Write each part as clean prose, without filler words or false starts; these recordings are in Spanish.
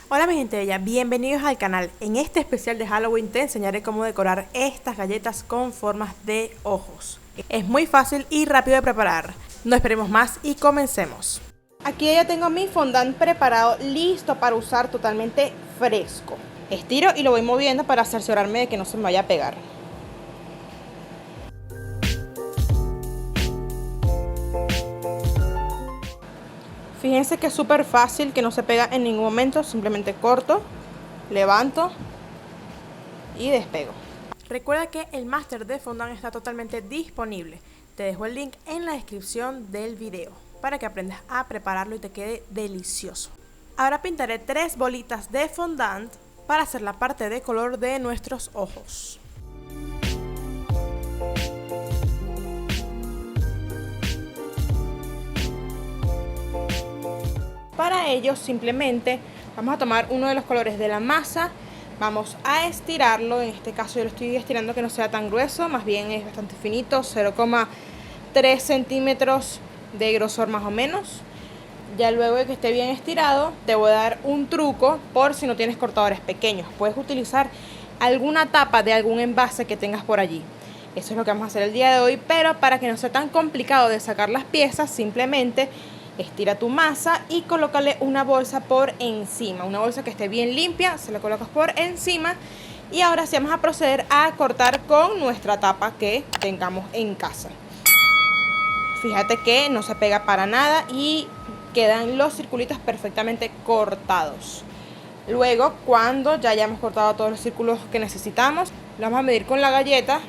Hola mi gente bella, bienvenidos al canal. En este especial de Halloween te enseñaré cómo decorar estas galletas con formas de ojos. Es muy fácil y rápido de preparar. No esperemos más y comencemos. Aquí ya tengo mi fondant preparado, listo para usar, totalmente fresco. Estiro y lo voy moviendo para cerciorarme de que no se me vaya a pegar. Fíjense que es súper fácil, que no se pega en ningún momento. Simplemente corto, levanto y despego. Recuerda que el máster de fondant está totalmente disponible. Te dejo el link en la descripción del video para que aprendas a prepararlo y te quede delicioso. Ahora pintaré 3 bolitas de fondant para hacer la parte de color de nuestros ojos. Para ello simplemente vamos a tomar uno de los colores de la masa, vamos a estirarlo. En este caso yo lo estoy estirando que no sea tan grueso, más bien es bastante finito, 0,3 centímetros de grosor más o menos. Ya luego de que esté bien estirado te voy a dar un truco por si no tienes cortadores pequeños. Puedes utilizar alguna tapa de algún envase que tengas por allí. Eso es lo que vamos a hacer el día de hoy, pero para que no sea tan complicado de sacar las piezas, simplemente estira tu masa y colócale una bolsa por encima, una bolsa que esté bien limpia, se la colocas por encima. Y ahora sí vamos a proceder a cortar con nuestra tapa que tengamos en casa. Fíjate que no se pega para nada y quedan los circulitos perfectamente cortados. Luego, cuando ya hayamos cortado todos los círculos que necesitamos, lo vamos a medir con la galleta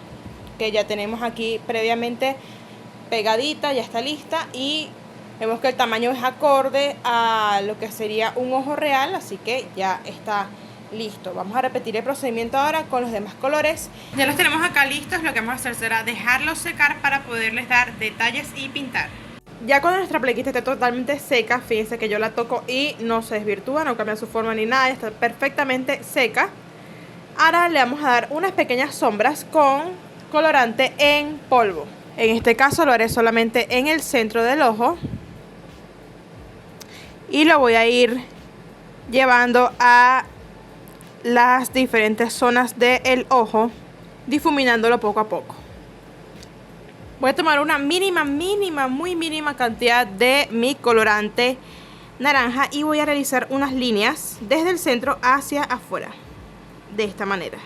que ya tenemos aquí previamente pegadita, ya está lista, y vemos que el tamaño es acorde a lo que sería un ojo real, así que ya está listo. Vamos a repetir el procedimiento ahora con los demás colores. Ya los tenemos acá listos, lo que vamos a hacer será dejarlos secar para poderles dar detalles y pintar. Ya cuando nuestra plequita esté totalmente seca, fíjense que yo la toco y no se desvirtúa, no cambia su forma ni nada, está perfectamente seca. Ahora le vamos a dar unas pequeñas sombras con colorante en polvo. En este caso lo haré solamente en el centro del ojo y lo voy a ir llevando a las diferentes zonas del ojo, difuminándolo poco a poco. Voy a tomar una muy mínima cantidad de mi colorante naranja y voy a realizar unas líneas desde el centro hacia afuera, de esta manera,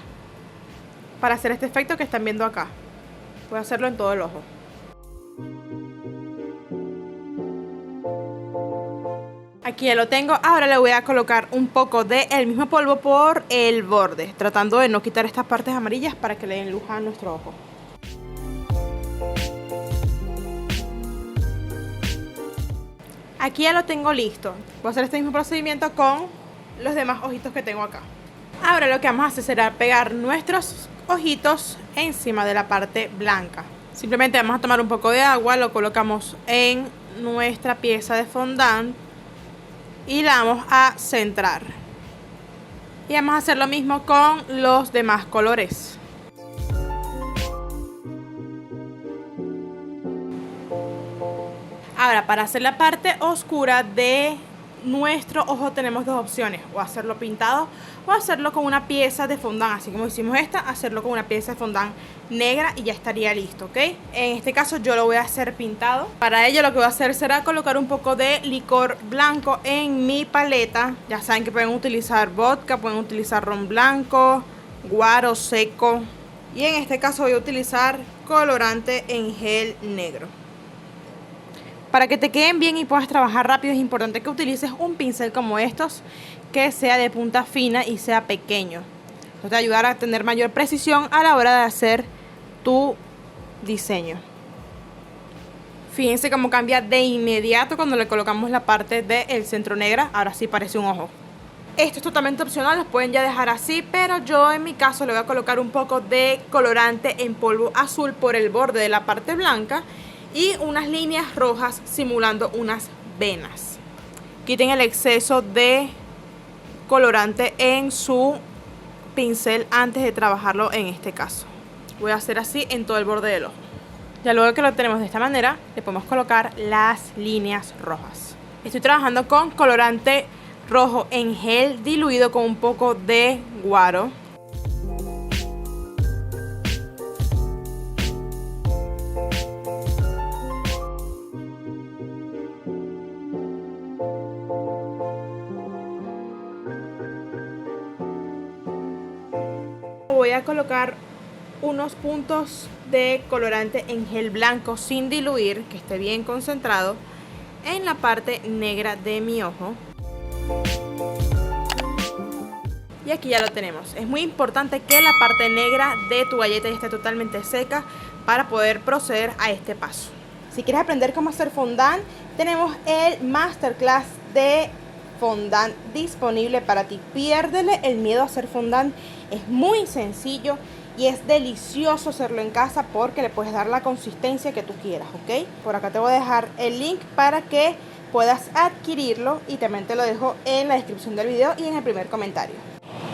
para hacer este efecto que están viendo acá. Voy a hacerlo en todo el ojo. Aquí ya lo tengo. Ahora le voy a colocar un poco del mismo polvo por el borde, tratando de no quitar estas partes amarillas para que le den luz a nuestro ojo. Aquí ya lo tengo listo. Voy a hacer este mismo procedimiento con los demás ojitos que tengo acá. Ahora lo que vamos a hacer será pegar nuestros ojitos encima de la parte blanca. Simplemente vamos a tomar un poco de agua, lo colocamos en nuestra pieza de fondant y la vamos a centrar. Y vamos a hacer lo mismo con los demás colores. Ahora, para hacer la parte oscura de nuestro ojo tenemos dos opciones: o hacerlo pintado o hacerlo con una pieza de fondant, así como hicimos esta, hacerlo con una pieza de fondant negra y ya estaría listo, ¿ok? En este caso yo lo voy a hacer pintado. Para ello lo que voy a hacer será colocar un poco de licor blanco en mi paleta. Ya saben que pueden utilizar vodka, pueden utilizar ron blanco, guaro seco, y en este caso voy a utilizar colorante en gel negro. Para que te queden bien y puedas trabajar rápido es importante que utilices un pincel como estos, que sea de punta fina y sea pequeño. Esto te ayudará a tener mayor precisión a la hora de hacer tu diseño. Fíjense cómo cambia de inmediato cuando le colocamos la parte del centro negra. Ahora sí parece un ojo. Esto es totalmente opcional, los pueden ya dejar así, pero yo en mi caso le voy a colocar un poco de colorante en polvo azul por el borde de la parte blanca y unas líneas rojas simulando unas venas. Quiten el exceso de colorante en su pincel antes de trabajarlo en este caso. Voy a hacer así en todo el borde del ojo. Ya luego que lo tenemos de esta manera, le podemos colocar las líneas rojas. Estoy trabajando con colorante rojo en gel diluido con un poco de guaro. Voy a colocar unos puntos de colorante en gel blanco sin diluir, que esté bien concentrado, en la parte negra de mi ojo. Y aquí ya lo tenemos. Es muy importante que la parte negra de tu galleta esté totalmente seca para poder proceder a este paso. Si quieres aprender cómo hacer fondant, tenemos el masterclass de fondant disponible para ti. Piérdele el miedo a hacer fondant. Es muy sencillo y es delicioso hacerlo en casa porque le puedes dar la consistencia que tú quieras, ¿ok? Por acá te voy a dejar el link para que puedas adquirirlo y también te lo dejo en la descripción del video y en el primer comentario.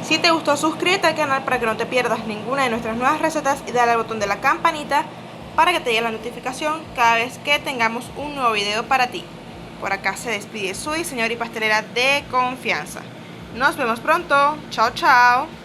Si te gustó, suscríbete al canal para que no te pierdas ninguna de nuestras nuevas recetas y dale al botón de la campanita para que te llegue la notificación cada vez que tengamos un nuevo video para ti. Por acá se despide su diseñadora y pastelera de confianza. Nos vemos pronto. Chao, chao.